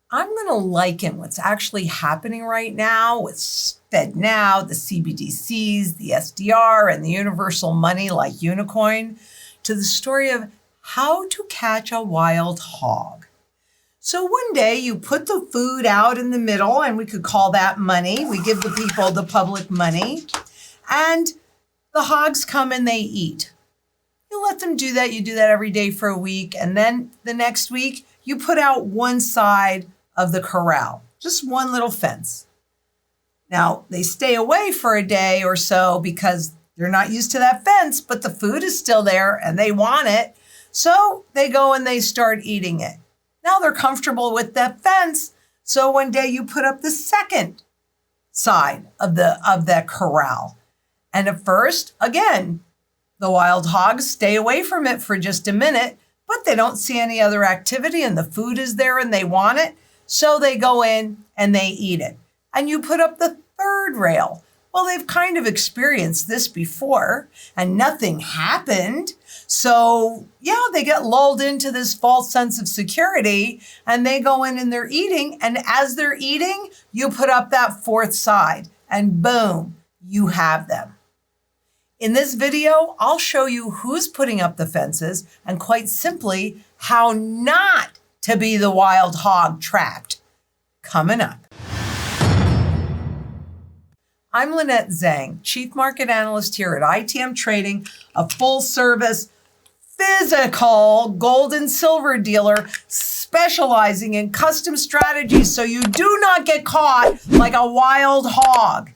I'm going to liken what's actually happening right now with FedNow, the CBDCs, the SDR, and the universal money like Unicoin to the story of how to catch a wild hog. So one day you put the food out in the middle, and we could call that money. We give the people the public money, and the hogs come and they eat. You let them do that. You do that every day for a week. And then the next week, you put out one side of the corral, just one little fence. Now, they stay away for a day or so because they're not used to that fence, but the food is still there and they want it. So they go and they start eating it. Now they're comfortable with that fence. So one day you put up the second side of that corral. And at first, again, the wild hogs stay away from it for just a minute, but they don't see any other activity and the food is there and they want it. So they go in and they eat it. And you put up the third rail. Well, they've kind of experienced this before and nothing happened. So yeah, they get lulled into this false sense of security and they go in and they're eating. And as they're eating, you put up that fourth side and boom, you have them. In this video, I'll show you who's putting up the fences and quite simply how not to be the wild hog trapped. Coming up. I'm Lynette Zang, Chief Market Analyst here at ITM Trading, a full-service physical gold and silver dealer specializing in custom strategies so you do not get caught like a wild hog.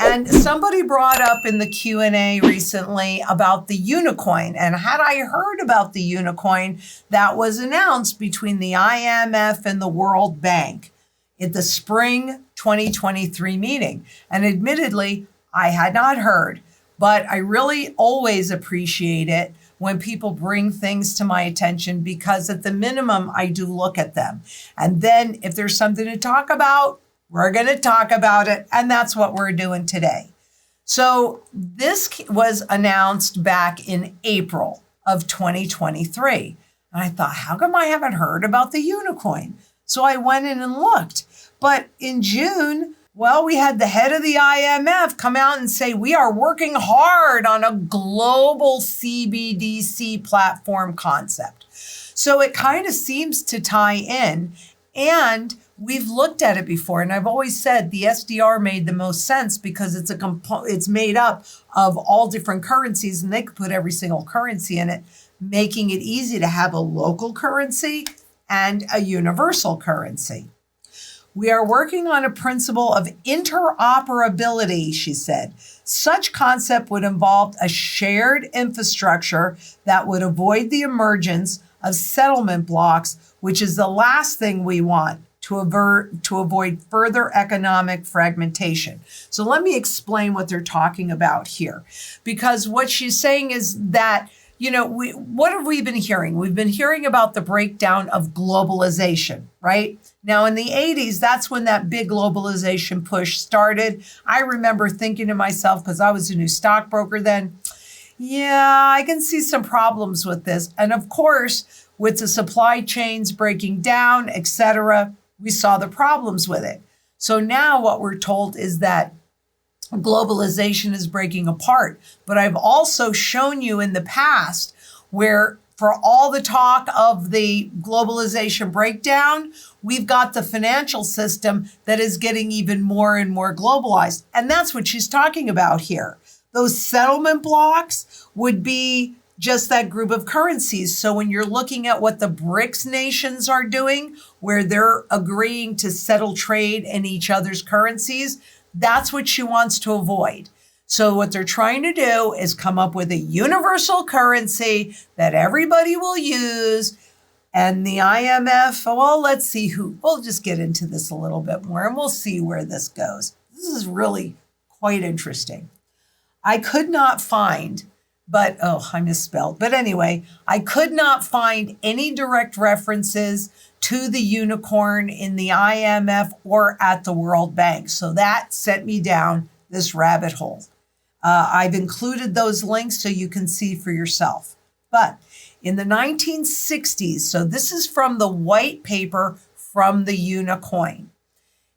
And somebody brought up in the Q&A recently about the Unicoin. And had I heard about the Unicoin that was announced between the IMF and the World Bank at the spring 2023 meeting? And admittedly, I had not heard, but I really always appreciate it when people bring things to my attention because at the minimum, I do look at them. And then if there's something to talk about, we're going to talk about it, and that's what we're doing today. So this was announced back in April of 2023. And I thought, how come I haven't heard about the Unicoin? So I went in and looked. But in June, well, we had the head of the IMF come out and say, we are working hard on a global CBDC platform concept. So it kind of seems to tie in. And we've looked at it before, and I've always said the SDR made the most sense because it's made up of all different currencies, and they could put every single currency in it, making it easy to have a local currency and a universal currency. We are working on a principle of interoperability, she said. Such concept would involve a shared infrastructure that would avoid the emergence of settlement blocks, which is the last thing we want to avoid further economic fragmentation. So let me explain what they're talking about here. Because what she's saying is that, what have we been hearing? We've been hearing about the breakdown of globalization, right? Now, in the 80s, that's when that big globalization push started. I remember thinking to myself, because I was a new stockbroker then, yeah, I can see some problems with this. And of course, with the supply chains breaking down, et cetera, we saw the problems with it. So now what we're told is that globalization is breaking apart. But I've also shown you in the past where for all the talk of the globalization breakdown, we've got the financial system that is getting even more and more globalized. And that's what she's talking about here. Those settlement blocks would be just that group of currencies. So when you're looking at what the BRICS nations are doing, where they're agreeing to settle trade in each other's currencies, that's what she wants to avoid. So what they're trying to do is come up with a universal currency that everybody will use. And the IMF, well, let's see we'll just get into this a little bit more and we'll see where this goes. This is really quite interesting. I could not find, I misspelled. But anyway, I could not find any direct references to the unicorn in the IMF or at the World Bank. So that sent me down this rabbit hole. I've included those links so you can see for yourself. But in the 1960s, so this is from the white paper from the Unicoin.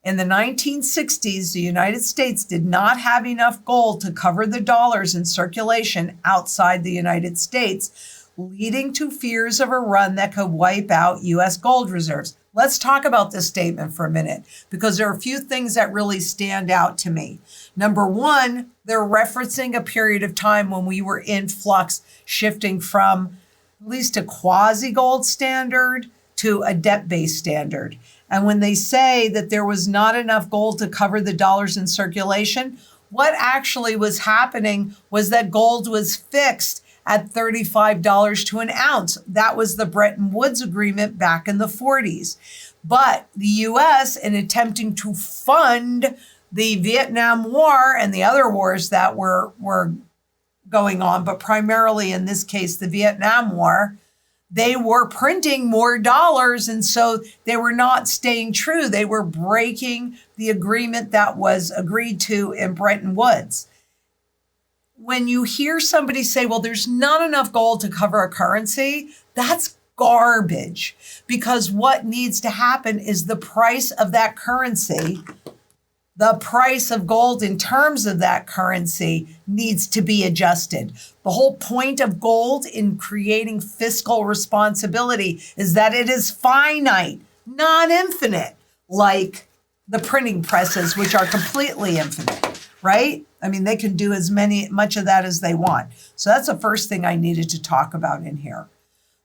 In the 1960s, the United States did not have enough gold to cover the dollars in circulation outside the United States, leading to fears of a run that could wipe out U.S. gold reserves. Let's talk about this statement for a minute, because there are a few things that really stand out to me. Number one, they're referencing a period of time when we were in flux, shifting from at least a quasi-gold standard to a debt-based standard. And when they say that there was not enough gold to cover the dollars in circulation, what actually was happening was that gold was fixed at $35 to an ounce. That was the Bretton Woods Agreement back in the 40s. But the U.S., in attempting to fund the Vietnam War and the other wars that were going on, but primarily in this case, the Vietnam War, they were printing more dollars, and so they were not staying true. They were breaking the agreement that was agreed to in Bretton Woods. When you hear somebody say, well, there's not enough gold to cover a currency, that's garbage, because what needs to happen is the price of that currency, the price of gold in terms of that currency, needs to be adjusted. The whole point of gold in creating fiscal responsibility is that it is finite, not infinite, like the printing presses, which are completely infinite, right? I mean, they can do much of that as they want. So that's the first thing I needed to talk about in here.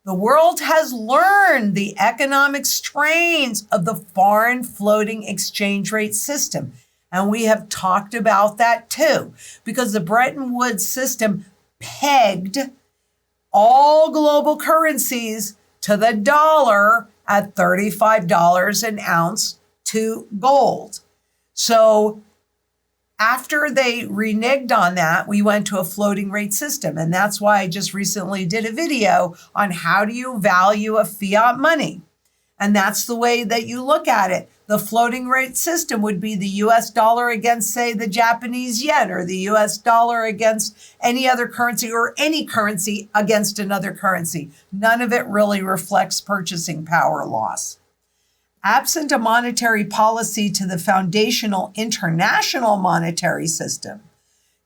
The world has learned the economic strains of the foreign floating exchange rate system. And we have talked about that too, because the Bretton Woods system pegged all global currencies to the dollar at $35 an ounce to gold. So after they reneged on that, we went to a floating rate system. And that's why I just recently did a video on how do you value a fiat money. And that's the way that you look at it. The floating rate system would be the US dollar against, say, the Japanese yen, or the US dollar against any other currency, or any currency against another currency. None of it really reflects purchasing power loss. Absent a monetary policy to the foundational international monetary system,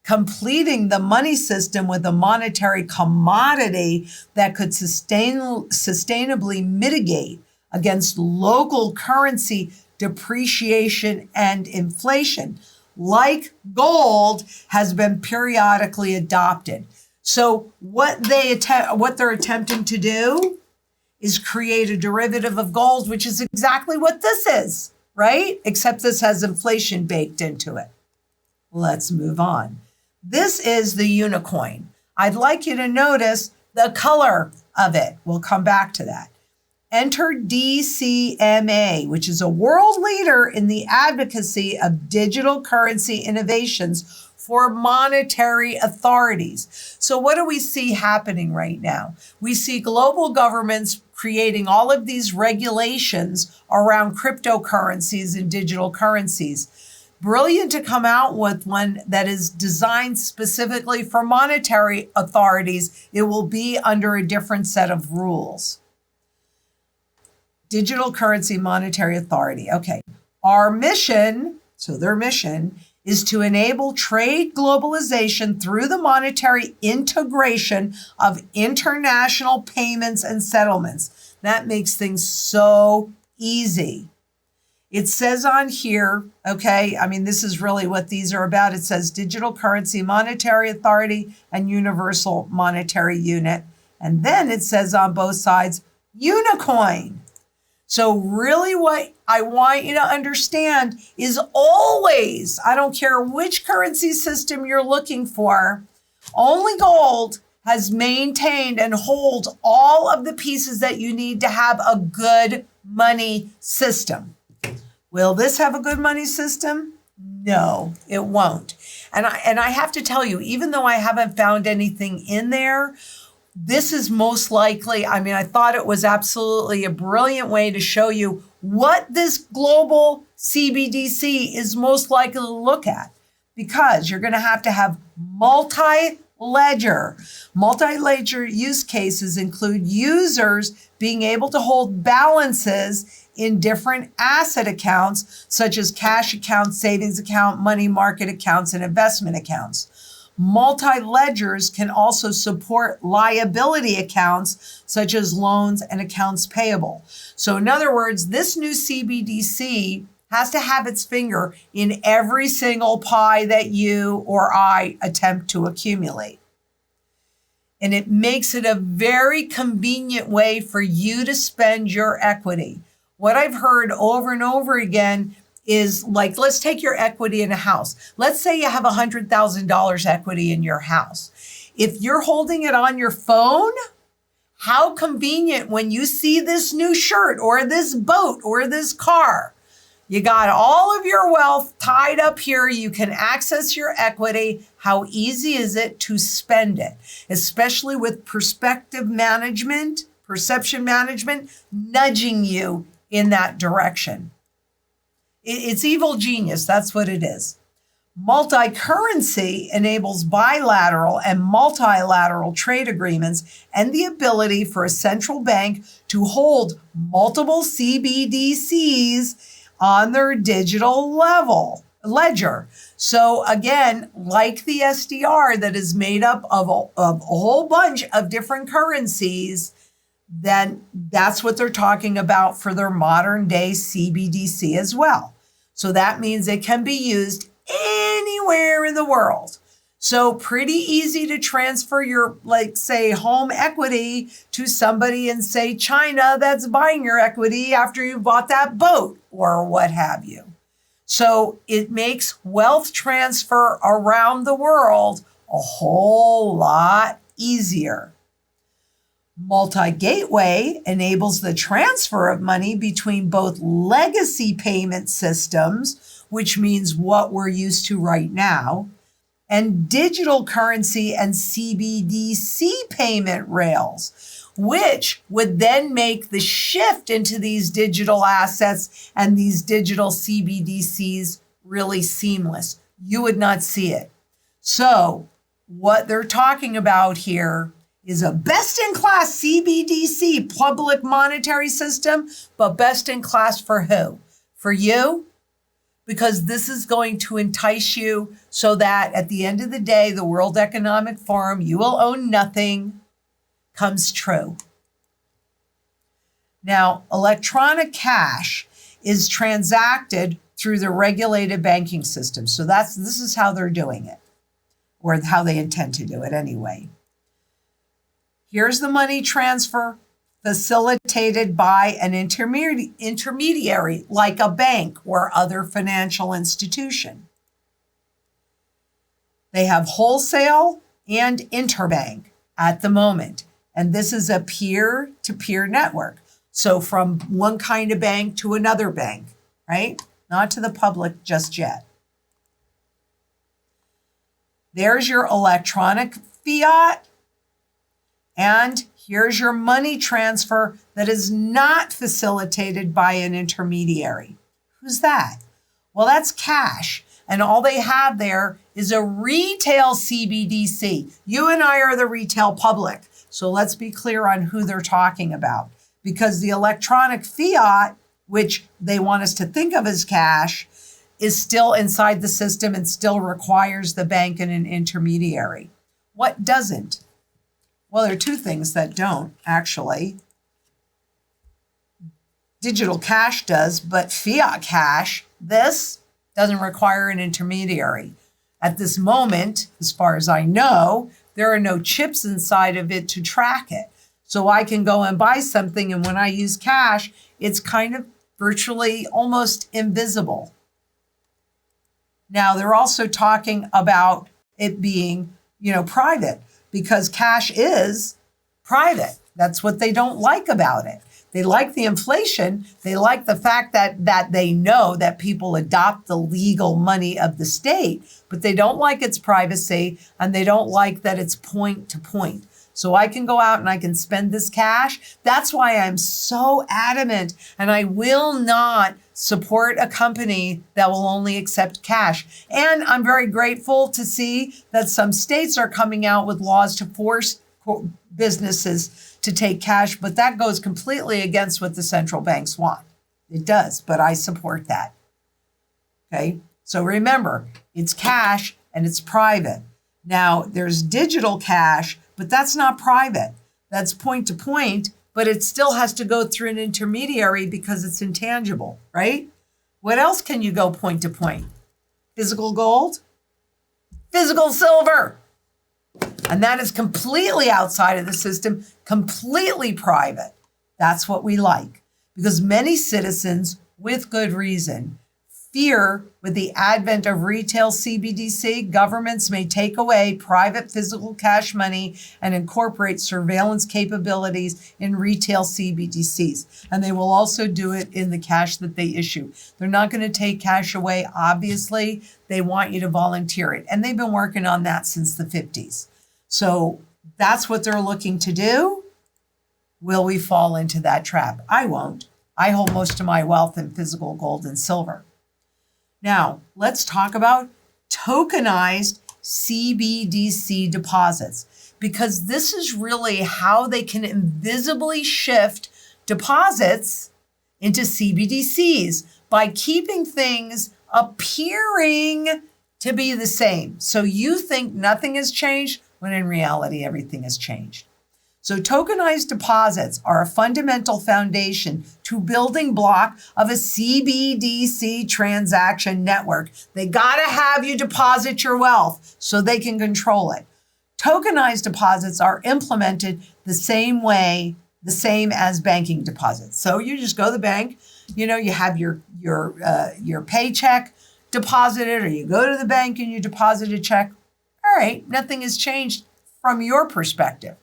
completing the money system with a monetary commodity that could sustainably mitigate against local currency depreciation and inflation, like gold, has been periodically adopted. So what they're attempting to do is create a derivative of gold, which is exactly what this is, right? Except this has inflation baked into it. Let's move on. This is the Unicoin. I'd like you to notice the color of it. We'll come back to that. Enter DCMA, which is a world leader in the advocacy of digital currency innovations for monetary authorities. So what do we see happening right now? We see global governments creating all of these regulations around cryptocurrencies and digital currencies. Brilliant to come out with one that is designed specifically for monetary authorities. It will be under a different set of rules. Digital Currency Monetary Authority. Okay. Our mission, so their mission, is to enable trade globalization through the monetary integration of international payments and settlements. That makes things so easy. It says on here, okay, I mean, this is really what these are about. It says Digital Currency Monetary Authority and Universal Monetary Unit. And then it says on both sides, Unicoin. So really what I want you to understand is always, I don't care which currency system you're looking for, only gold has maintained and holds all of the pieces that you need to have a good money system. Will this have a good money system? No, it won't. And I have to tell you, even though I haven't found anything in there, this is most likely, I mean, I thought it was absolutely a brilliant way to show you what this global CBDC is most likely to look at, because you're going to have multi-ledger. Multi-ledger use cases include users being able to hold balances in different asset accounts, such as cash accounts, savings account, money market accounts, and investment accounts. Multi-ledgers can also support liability accounts, such as loans and accounts payable. So in other words, this new CBDC has to have its finger in every single pie that you or I attempt to accumulate. And it makes it a very convenient way for you to spend your equity. What I've heard over and over again is like, let's take your equity in a house. Let's say you have $100,000 equity in your house. If you're holding it on your phone, how convenient when you see this new shirt or this boat or this car. You got all of your wealth tied up here. You can access your equity. How easy is it to spend it? Especially with perception management, nudging you in that direction. It's evil genius. That's what it is. Multi-currency enables bilateral and multilateral trade agreements and the ability for a central bank to hold multiple CBDCs on their digital ledger. So again, like the SDR that is made up of a whole bunch of different currencies, then that's what they're talking about for their modern day CBDC as well. So that means it can be used anywhere in the world. So pretty easy to transfer your, like, say, home equity to somebody in, say, China that's buying your equity after you bought that boat or what have you. So it makes wealth transfer around the world a whole lot easier. Multi-gateway enables the transfer of money between both legacy payment systems, which means what we're used to right now, and digital currency and CBDC payment rails, which would then make the shift into these digital assets and these digital CBDCs really seamless. You would not see it. So what they're talking about here is a best-in-class CBDC public monetary system, but best-in-class for who? For you? Because this is going to entice you so that at the end of the day, the World Economic Forum, you will own nothing, comes true. Now, electronic cash is transacted through the regulated banking system. So this is how they're doing it, or how they intend to do it anyway. Here's the money transfer facilitated by an intermediary like a bank or other financial institution. They have wholesale and interbank at the moment, and this is a peer-to-peer network. So from one kind of bank to another bank, right? Not to the public just yet. There's your electronic fiat. And here's your money transfer that is not facilitated by an intermediary. Who's that? Well, that's cash. And all they have there is a retail CBDC. You and I are the retail public. So let's be clear on who they're talking about. Because the electronic fiat, which they want us to think of as cash, is still inside the system and still requires the bank and an intermediary. What doesn't? Well, there are two things that don't, actually. Digital cash does, but fiat cash, this doesn't require an intermediary. At this moment, as far as I know, there are no chips inside of it to track it. So I can go and buy something, and when I use cash, it's kind of virtually almost invisible. Now, they're also talking about it being, private. Because cash is private. That's what they don't like about it. They like the inflation. They like the fact that they know that people adopt the legal money of the state, but they don't like its privacy, and they don't like that it's point to point. So I can go out and I can spend this cash. That's why I'm so adamant, and I will not support a company that will only accept cash. And I'm very grateful to see that some states are coming out with laws to force businesses to take cash, but that goes completely against what the central banks want. It does, but I support that. Okay, so remember, it's cash and it's private. Now, there's digital cash, but that's not private. That's point to point, but it still has to go through an intermediary because it's intangible, right? What else can you go point to point? Physical gold, physical silver. And that is completely outside of the system, completely private. That's what we like, because many citizens, with good reason, fear with the advent of retail CBDC, governments may take away private physical cash money and incorporate surveillance capabilities in retail CBDCs. And they will also do it in the cash that they issue. They're not going to take cash away, obviously. They want you to volunteer it. And they've been working on that since the 50s. So that's what they're looking to do. Will we fall into that trap? I won't. I hold most of my wealth in physical gold and silver. Now, let's talk about tokenized CBDC deposits, because this is really how they can invisibly shift deposits into CBDCs by keeping things appearing to be the same. So you think nothing has changed when in reality everything has changed. So tokenized deposits are a fundamental foundation to building block of a CBDC transaction network. They gotta have you deposit your wealth so they can control it. Tokenized deposits are implemented the same way, the same as banking deposits. So you just go to the bank, you have your paycheck deposited, or you go to the bank and you deposit a check. All right, nothing has changed from your perspective.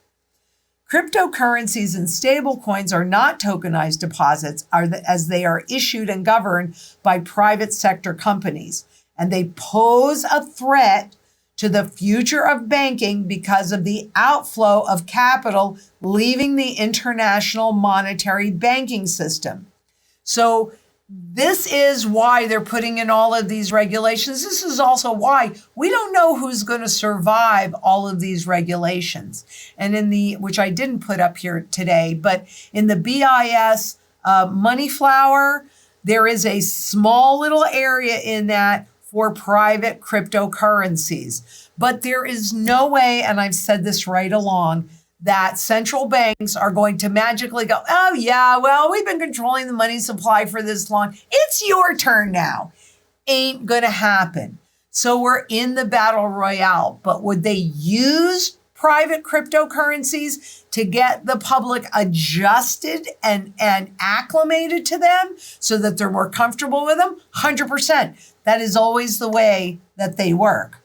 Cryptocurrencies and stablecoins are not tokenized deposits as they are issued and governed by private sector companies. And they pose a threat to the future of banking because of the outflow of capital leaving the international monetary banking system. So this is why they're putting in all of these regulations. This is also why we don't know who's going to survive all of these regulations. And which I didn't put up here today, but in the BIS money flower, there is a small little area in that for private cryptocurrencies. But there is no way, and I've said this right along, that central banks are going to magically go, oh yeah, well, we've been controlling the money supply for this long. It's your turn now. Ain't gonna happen. So we're in the battle royale, but would they use private cryptocurrencies to get the public adjusted and acclimated to them so that they're more comfortable with them? 100%. That is always the way that they work.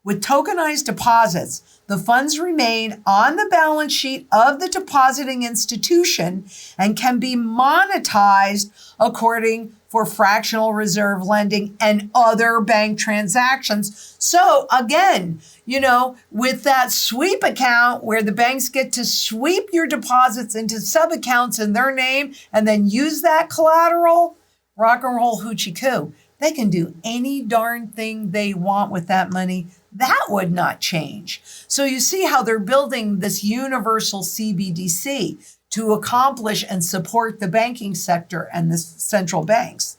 With tokenized deposits, the funds remain on the balance sheet of the depositing institution and can be monetized according for fractional reserve lending and other bank transactions. So again, with that sweep account where the banks get to sweep your deposits into sub-accounts in their name and then use that collateral, rock and roll hoochie coo. They can do any darn thing they want with that money. That would not change. So you see how they're building this universal CBDC to accomplish and support the banking sector and the central banks.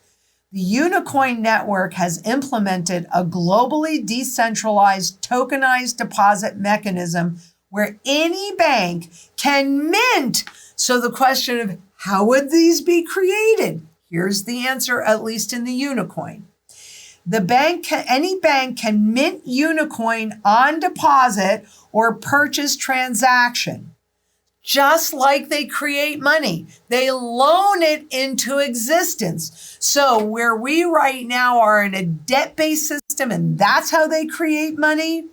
The Unicoin network has implemented a globally decentralized tokenized deposit mechanism where any bank can mint. So the question of how would these be created? Here's the answer, at least in the Unicoin. Any bank can mint Unicoin on deposit or purchase transaction. Just like they create money, they loan it into existence. So where we right now are in a debt-based system, and that's how they create money,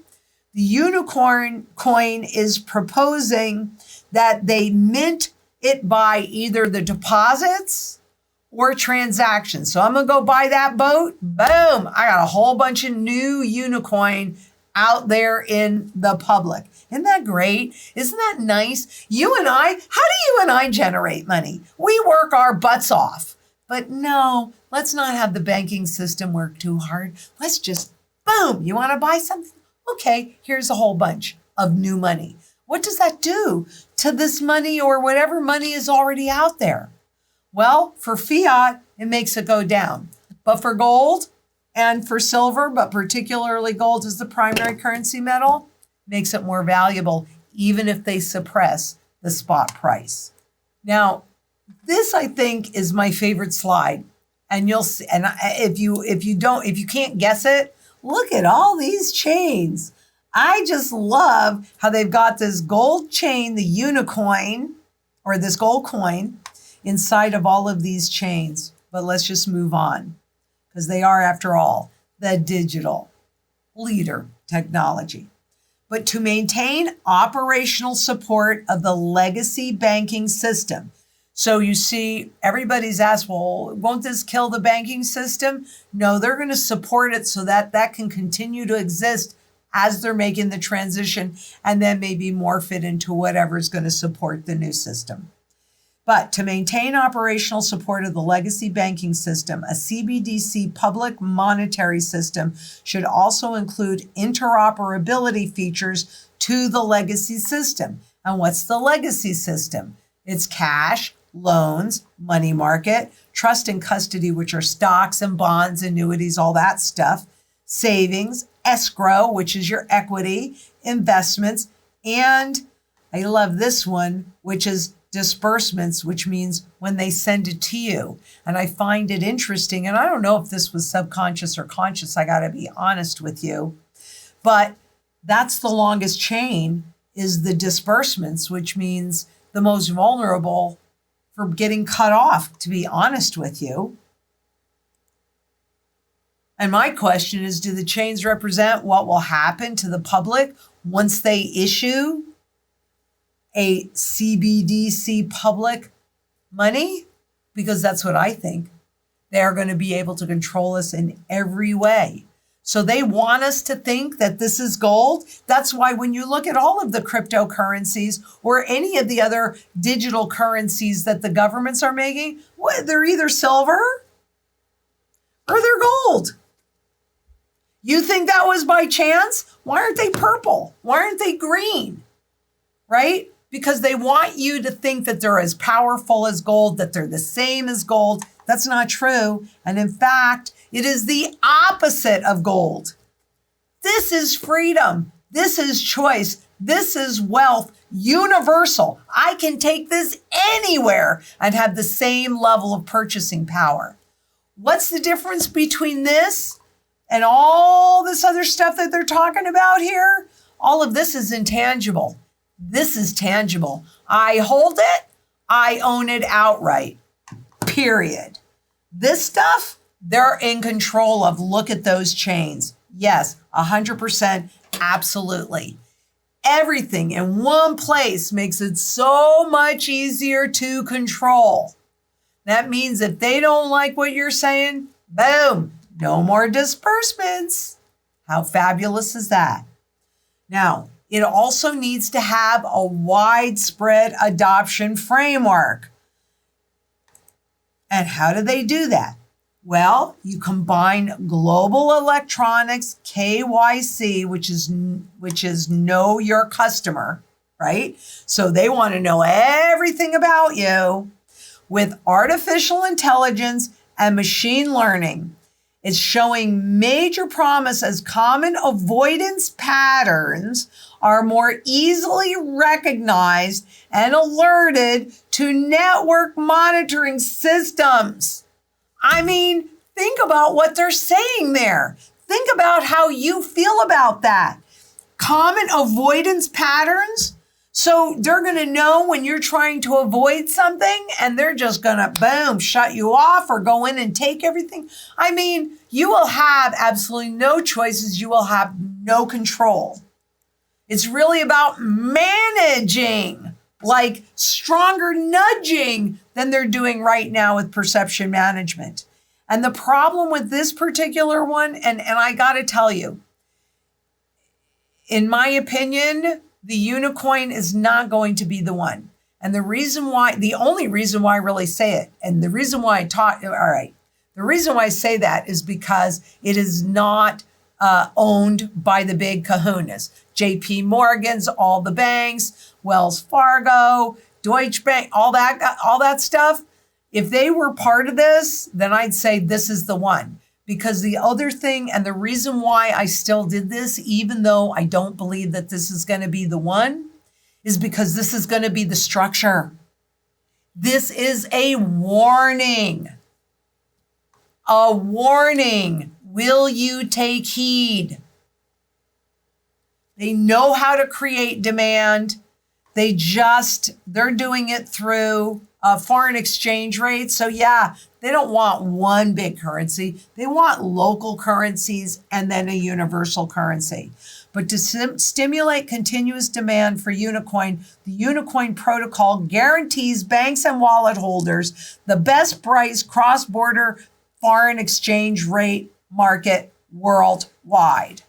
the Unicorn coin is proposing that they mint it by either the deposits or transactions. So I'm gonna go buy that boat. Boom, I got a whole bunch of new Unicoin out there in the public. Isn't that great? Isn't that nice? How do you and I generate money? We work our butts off. But no, let's not have the banking system work too hard. Let's just, boom, you wanna buy something? Okay, here's a whole bunch of new money. What does that do to this money or whatever money is already out there? Well, for fiat, it makes it go down. But for gold and for silver, but particularly gold as the primary currency metal, makes it more valuable, even if they suppress the spot price. Now, this I think is my favorite slide. And you'll see, and if you can't guess it, look at all these chains. I just love how they've got this gold chain, the Unicoin, or this gold coin, inside of all of these chains. But let's just move on, because they are, after all, the digital leader technology. But to maintain operational support of the legacy banking system. So you see, everybody's asked, well, won't this kill the banking system? No, they're going to support it so that that can continue to exist as they're making the transition, and then maybe morph it into whatever's going to support the new system. But to maintain operational support of the legacy banking system, a CBDC public monetary system should also include interoperability features to the legacy system. And what's the legacy system? It's cash, loans, money market, trust and custody, which are stocks and bonds, annuities, all that stuff, savings, escrow, which is your equity, investments, and I love this one, which is disbursements, which means when they send it to you. And I find it interesting, and I don't know if this was subconscious or conscious, I got to be honest with you, but that's the longest chain, is the disbursements, which means the most vulnerable for getting cut off, to be honest with you. And my question is, do the chains represent what will happen to the public once they issue a CBDC public money? Because that's what I think. They are going to be able to control us in every way. So they want us to think that this is gold. That's why when you look at all of the cryptocurrencies or any of the other digital currencies that the governments are making, they're either silver or they're gold. You think that was by chance? Why aren't they purple? Why aren't they green? Right? Because they want you to think that they're as powerful as gold, that they're the same as gold. That's not true. And in fact, it is the opposite of gold. This is freedom. This is choice. This is wealth, universal. I can take this anywhere and have the same level of purchasing power. What's the difference between this and all this other stuff that they're talking about here? All of this is intangible. This is tangible. I hold it. I own it outright. Period. This stuff, they're in control of. Look at those chains. Yes, 100%, absolutely. Everything in one place makes it so much easier to control. That means if they don't like what you're saying, boom, no more disbursements. How fabulous is that? Now, it also needs to have a widespread adoption framework. And how do they do that? Well, you combine global electronics, KYC, which is know your customer, right? So they want to know everything about you, with artificial intelligence and machine learning. It's showing major promise as common avoidance patterns are more easily recognized and alerted to network monitoring systems. I mean, think about what they're saying there. Think about how you feel about that. Common avoidance patterns. So they're going to know when you're trying to avoid something, and they're just going to, boom, shut you off or go in and take everything. I mean, you will have absolutely no choices. You will have no control. It's really about managing, like stronger nudging than they're doing right now with perception management. And the problem with this particular one, and I got to tell you, in my opinion, the Unicoin is not going to be the one. And the only reason why I really say it, and the reason why the reason why I say that is because it is not owned by the big kahunas. JP Morgan's, all the banks, Wells Fargo, Deutsche Bank, all that stuff. If they were part of this, then I'd say this is the one. Because the other thing, and the reason why I still did this, even though I don't believe that this is going to be the one, is because this is going to be the structure. This is a warning. A warning. Will you take heed? They know how to create demand. They're doing it through foreign exchange rates. So yeah, they don't want one big currency. They want local currencies and then a universal currency. But to stimulate continuous demand for Unicoin, the Unicoin protocol guarantees banks and wallet holders the best price cross-border foreign exchange rate market worldwide.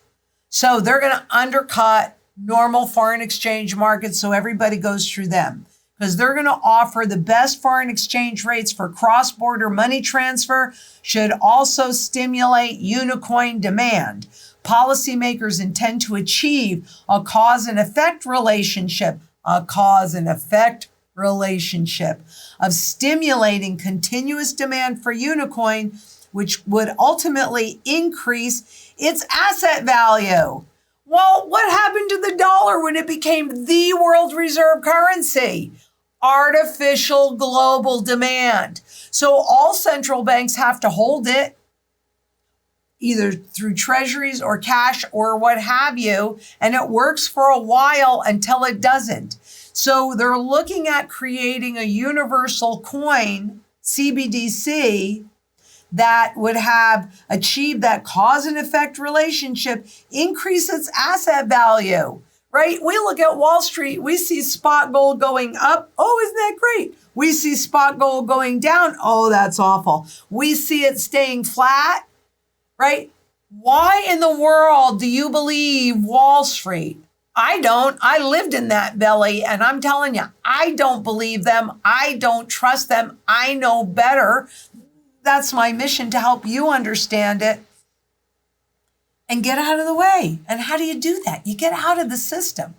So they're going to undercut normal foreign exchange markets so everybody goes through them, because they're going to offer the best foreign exchange rates for cross-border money transfer, should also stimulate Unicoin demand. Policymakers intend to achieve a cause and effect relationship of stimulating continuous demand for Unicoin, which would ultimately increase its asset value. Well, what happened to the dollar when it became the world reserve currency? Artificial global demand. So all central banks have to hold it, either through treasuries or cash or what have you, and it works for a while until it doesn't. So they're looking at creating a universal coin, CBDC, that would have achieved that cause and effect relationship, increase its asset value, right? We look at Wall Street, we see spot gold going up. Oh, isn't that great? We see spot gold going down. Oh, that's awful. We see it staying flat, right? Why in the world do you believe Wall Street? I don't. I lived in that belly, and I'm telling you, I don't believe them. I don't trust them. I know better. That's my mission, to help you understand it and get out of the way. And how do you do that? You get out of the system.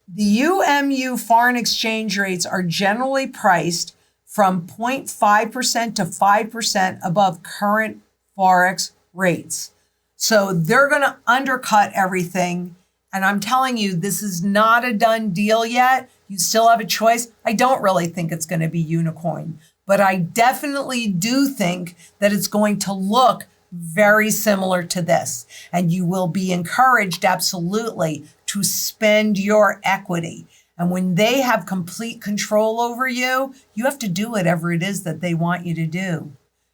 The UMU foreign exchange rates are generally priced from 0.5% to 5% above current Forex rates. So they're going to undercut everything. And I'm telling you, this is not a done deal yet. You still have a choice. I don't really think it's going to be Unicoin, but I definitely do think that it's going to look very similar to this. And you will be encouraged, absolutely, to spend your equity. And when they have complete control over you, you have to do whatever it is that they want you to do.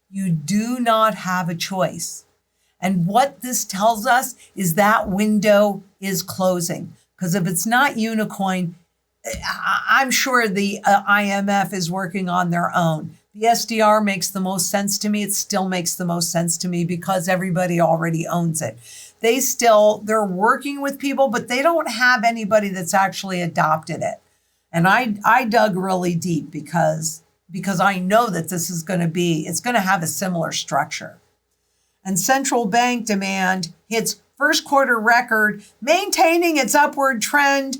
You do not have a choice. And what this tells us is that window is closing. Because if it's not Unicoin, I'm sure the IMF is working on their own. The SDR makes the most sense to me. It still makes the most sense to me because everybody already owns it. They're working with people, but they don't have anybody that's actually adopted it. And I dug really deep because I know that this is it's going to have a similar structure. And central bank demand hits first quarter record, maintaining its upward trend.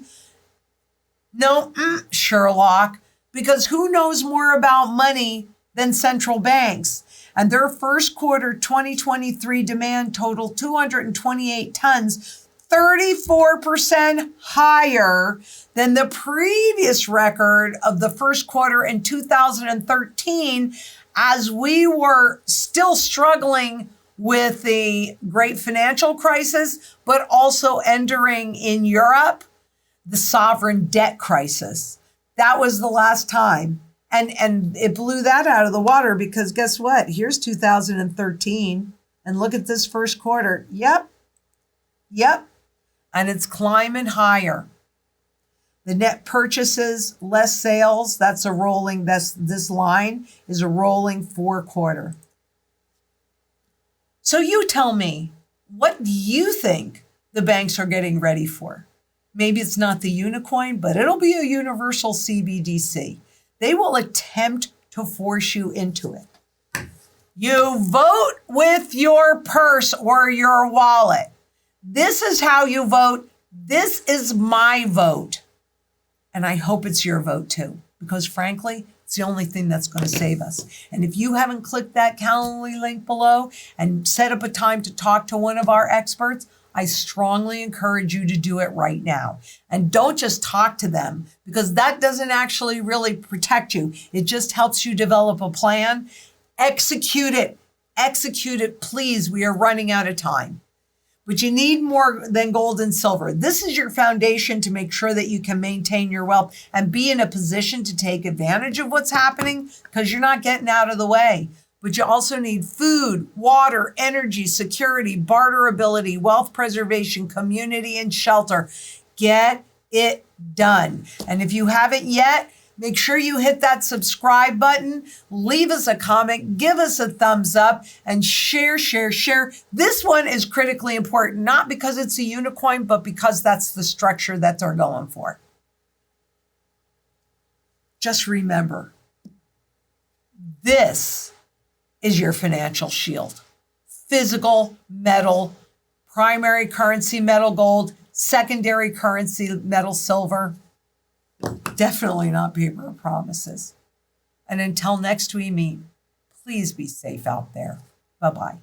No, Sherlock, because who knows more about money than central banks? And their first quarter 2023 demand totaled 228 tons, 34% higher than the previous record of the first quarter in 2013, as we were still struggling with the great financial crisis, but also entering in Europe the sovereign debt crisis. That was the last time. And it blew that out of the water because guess what? Here's 2013 and look at this first quarter. Yep. And it's climbing higher. The net purchases, less sales, this line is a rolling 4 quarter. So you tell me, what do you think the banks are getting ready for? Maybe it's not the Unicoin, but it'll be a universal CBDC. They will attempt to force you into it. You vote with your purse or your wallet. This is how you vote. This is my vote. And I hope it's your vote too, because frankly, It's the only thing that's going to save us. And if you haven't clicked that Calendly link below and set up a time to talk to one of our experts, I strongly encourage you to do it right now. And don't just talk to them, because that doesn't actually really protect you. It just helps you develop a plan. Execute it. Execute it, please. We are running out of time. But you need more than gold and silver. This is your foundation to make sure that you can maintain your wealth and be in a position to take advantage of what's happening, because you're not getting out of the way. But you also need food, water, energy, security, barterability, wealth preservation, community, and shelter. Get it done. And if you haven't yet, make sure you hit that subscribe button, leave us a comment, give us a thumbs up, and share. This one is critically important, not because it's a Unicoin, but because that's the structure that they're going for. Just remember, this is your financial shield. Physical metal, primary currency metal gold, secondary currency metal silver. Definitely not paper promises. And until next we meet, please be safe out there. Bye-bye.